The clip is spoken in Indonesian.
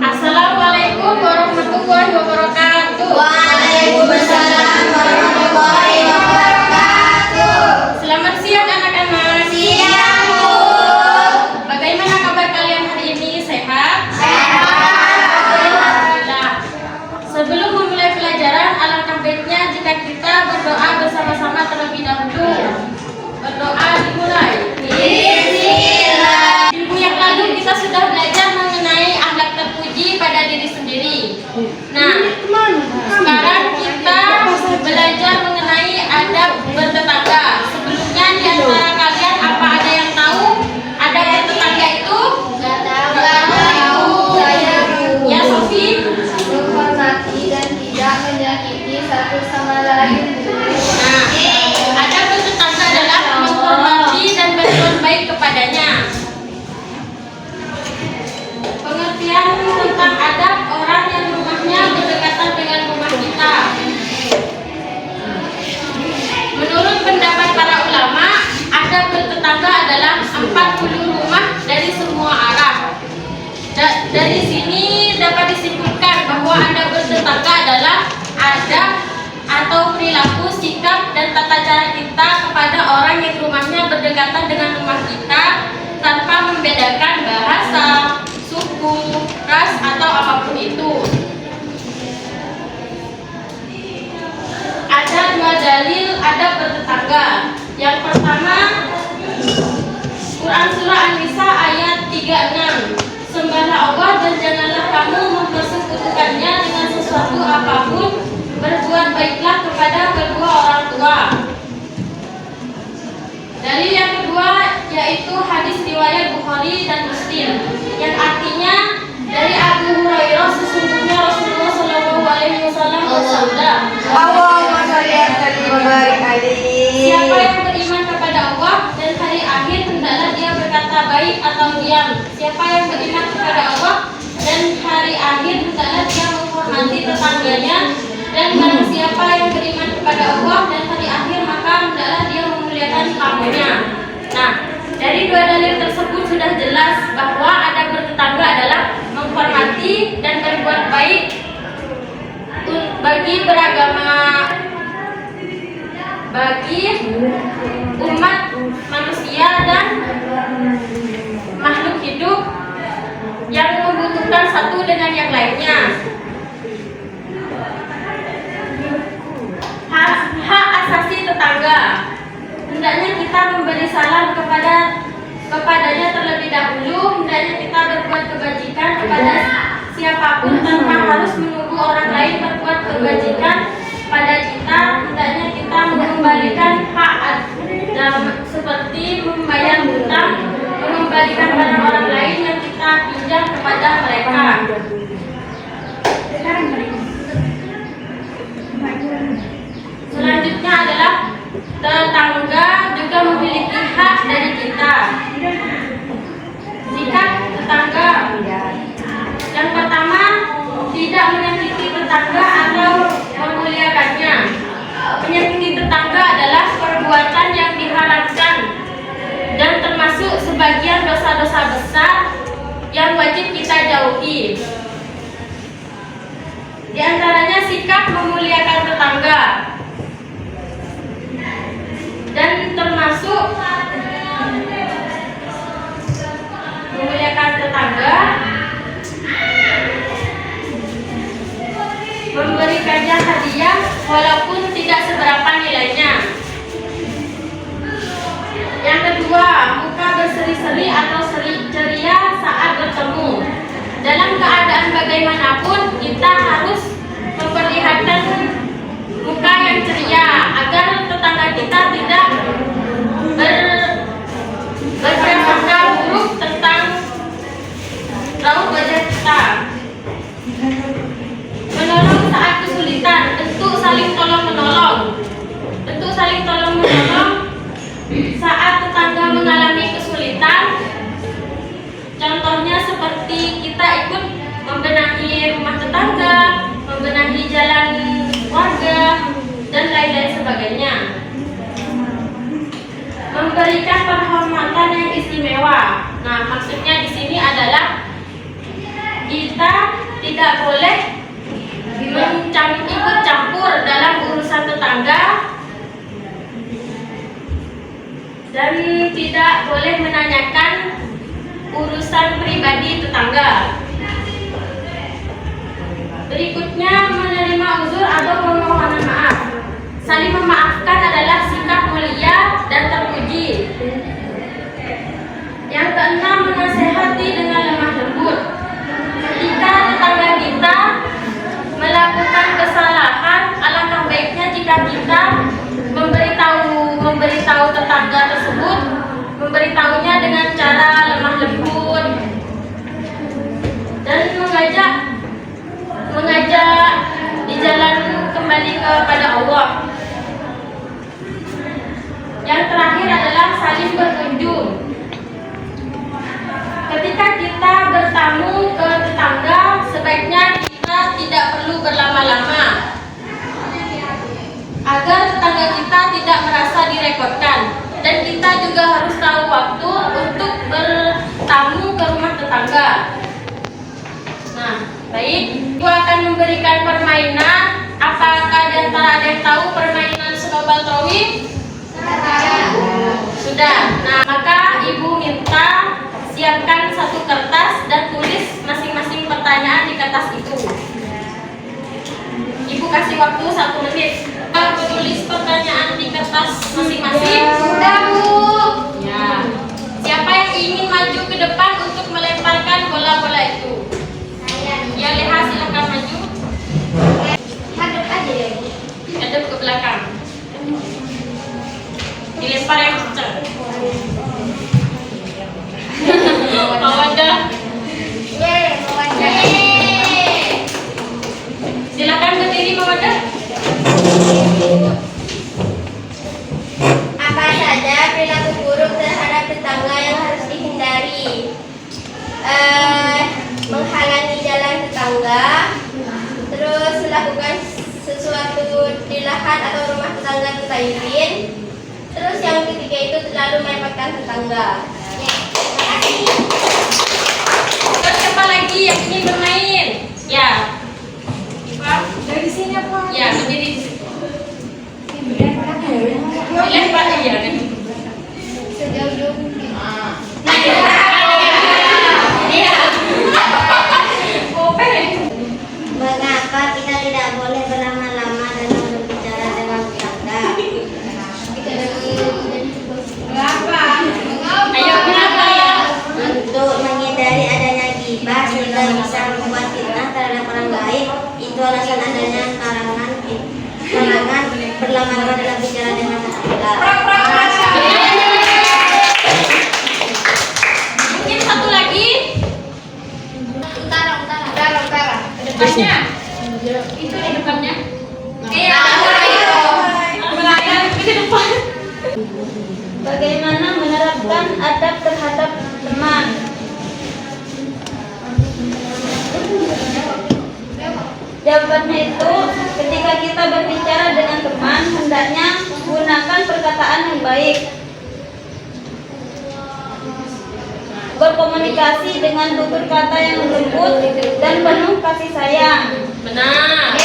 Assalamualaikum warahmatullahi wabarakatuh. Waalaikumsalam warahmatullahi wabarakatuh. Selamat siang anak-anak. Siang, Bu. Bagaimana kabar kalian hari ini? Sehat? Sehat. Nah, sebelum memulai pelajaran, alangkah baiknya jika kita berdoa bersama-sama terlebih dahulu. Berdoa dimulai. Bismillah. Minggu yang lalu kita sudah belajar mengenai akhlak terpuji pada diri sendiri. Nah, sekarang kita belajar mengenai adab bertetangga. Sebelumnya di antara kalian apa ada yang tahu adab bertetangga itu? Tahu. Saya Ya, Sofi. menghormati dan tidak menyakiti satu sama lain. Nah, adab bertetangga adalah menghormati dan berbuat baik kepadanya. Pengertian tentang adab orang yang rumahnya berdekatan dengan rumah kita. Menurut pendapat para ulama, adab bertetangga adalah 40 rumah dari semua arah. Dari sini dapat disimpulkan bahwa adab bertetangga adalah adab atau perilaku, sikap, dan tata cara kita kepada orang yang rumahnya berdekatan dengan rumah kita tanpa membedakan bahasa, suku, ras, atau apapun itu. Ada dua dalil adab bertetangga. Yang pertama, Quran Surah An-Nisa ayat 36. Sembahlah Allah dan janganlah kamu mempersekutukannya dengan sesuatu apapun. Berbuat baiklah kepada kedua orang tua. Dalil yang kedua yaitu hadis riwayat Bukhari dan Muslim yang artinya dari Abu Hurairah, sesungguhnya Rasulullah Shallallahu Alaihi Wasallam bersabda, Allahumma sholli wa sallim wa barik alaihi. siapa yang beriman kepada Allah dan hari akhir hendaklah dia berkata baik atau diam. Siapa yang beriman kepada Allah dan hari akhir hendaklah dia menghormati tetangganya. Dan barang siapa yang beriman kepada Allah dan hari akhir maka hendaklah dia memuliakan tamunya. Nah, dari dua dalil tersebut sudah jelas bahwa adab bertetangga adalah menghormati dan berbuat baik bagi umat manusia dan makhluk hidup yang membutuhkan satu dengan yang lainnya. Hak asasi tetangga. Hendaknya kita memberi salam kepadanya terlebih dahulu. Hendaknya kita berbuat kebajikan kepada siapapun tanpa harus menunggu orang lain berbuat kebajikan pada kita. Hendaknya kita mengembalikan hak seperti membayar hutang, mengembalikan barang orang lain yang kita pinjam kepada mereka. Selanjutnya adalah tetangga juga memiliki hak dari kita. Sikap tetangga. Yang pertama, tidak menyakiti tetangga atau memuliakannya. Menyakiti tetangga adalah perbuatan yang diharamkan dan termasuk sebagian dosa-dosa besar yang wajib kita jauhi. Di antaranya sikap memuliakan tetangga. Dan termasuk memuliakan tetangga, memberikannya hadiah walaupun tidak seberapa nilainya. Yang kedua, muka berseri-seri atau ceria saat bertemu. Dalam keadaan bagaimanapun kita harus memperlihatkan muka yang ceria agar tetangga kita tidak berprasangka buruk tentang raut wajah kita. Menolong saat kesulitan, bentuk saling tolong-menolong. Bentuk saling tolong-menolong saat tetangga mengalami kesulitan. Contohnya seperti kita ikut membenahi rumah tetangga, membenahi jalan warga, dan lain-lain sebagainya. Memberikan penghormatan yang istimewa. Nah, maksudnya di sini adalah tidak boleh ikut campur dalam urusan tetangga dan tidak boleh menanyakan urusan pribadi tetangga. Berikutnya, menerima uzur atau permohonan maaf. Saling memaafkan adalah sikap mulia dan terpuji. Yang keenam, menasehati dengan lemah lembut. Ketika tetangga kita melakukan kesalahan, alangkah baiknya jika kita memberitahu tetangga tersebut, memberitahunya dengan cara lemah lembut dan mengajak di jalan kembali kepada Allah. Yang terakhir adalah saling berkunjung. Ketika kita bertamu ke tetangga, sebaiknya kita tidak perlu berlama-lama agar tetangga kita tidak merasa direpotkan, dan kita juga harus tahu waktu untuk bertamu ke rumah tetangga. Nah, baik, aku akan memberikan permainan. Apakah di antara ada yang tahu permainan snowball throwing? Sudah. Nah, maka ibu minta siapkan satu kertas dan tulis masing-masing pertanyaan di kertas itu. Ibu kasih waktu 1 menit. Tulis pertanyaan di kertas masing-masing. Sudah, Bu. Ya. Siapa yang ingin maju ke depan untuk melemparkan bola-bola itu? Ya, Leha, silakan maju. Hadap aja deh. Hadap ke belakang. Dilempar yang kencang. Mawadah. Silakan berdiri, Mawadah. Apa saja perilaku buruk terhadap tetangga yang harus dihindari? Menghalangi jalan tetangga, terus melakukan sesuatu di lahan atau rumah tetangga kita lain, terus yang ketiga itu terlalu merepotkan tetangga. Terima kasih. Terus siapa lagi yang ingin bermain? Ya. Pak, Dari sini apa? ya, berdiri di situ. Dilempar, iya kan? Sejauh-jauh. Mengapa kita tidak boleh berlama-lama dalam berbicara dengan tetangga? Mengapa? Ayo, kenapa ya? Untuk menghindari adanya ghibah sehingga bisa membuat fitnah terhadap orang lain. Itu alasan adanya larangan berlama-lama dalam bicara dengan tetangga. Mungkin satu lagi. Utara. Ke depannya. Itu di depannya. Iya. Melayang ke depan. Bagaimana menerapkan adab terhadap teman? Jawabannya itu, ketika kita berbicara dengan teman, hendaknya gunakan perkataan yang baik. Berkomunikasi dengan tutur kata yang lembut dan penuh kasih sayang. Benar.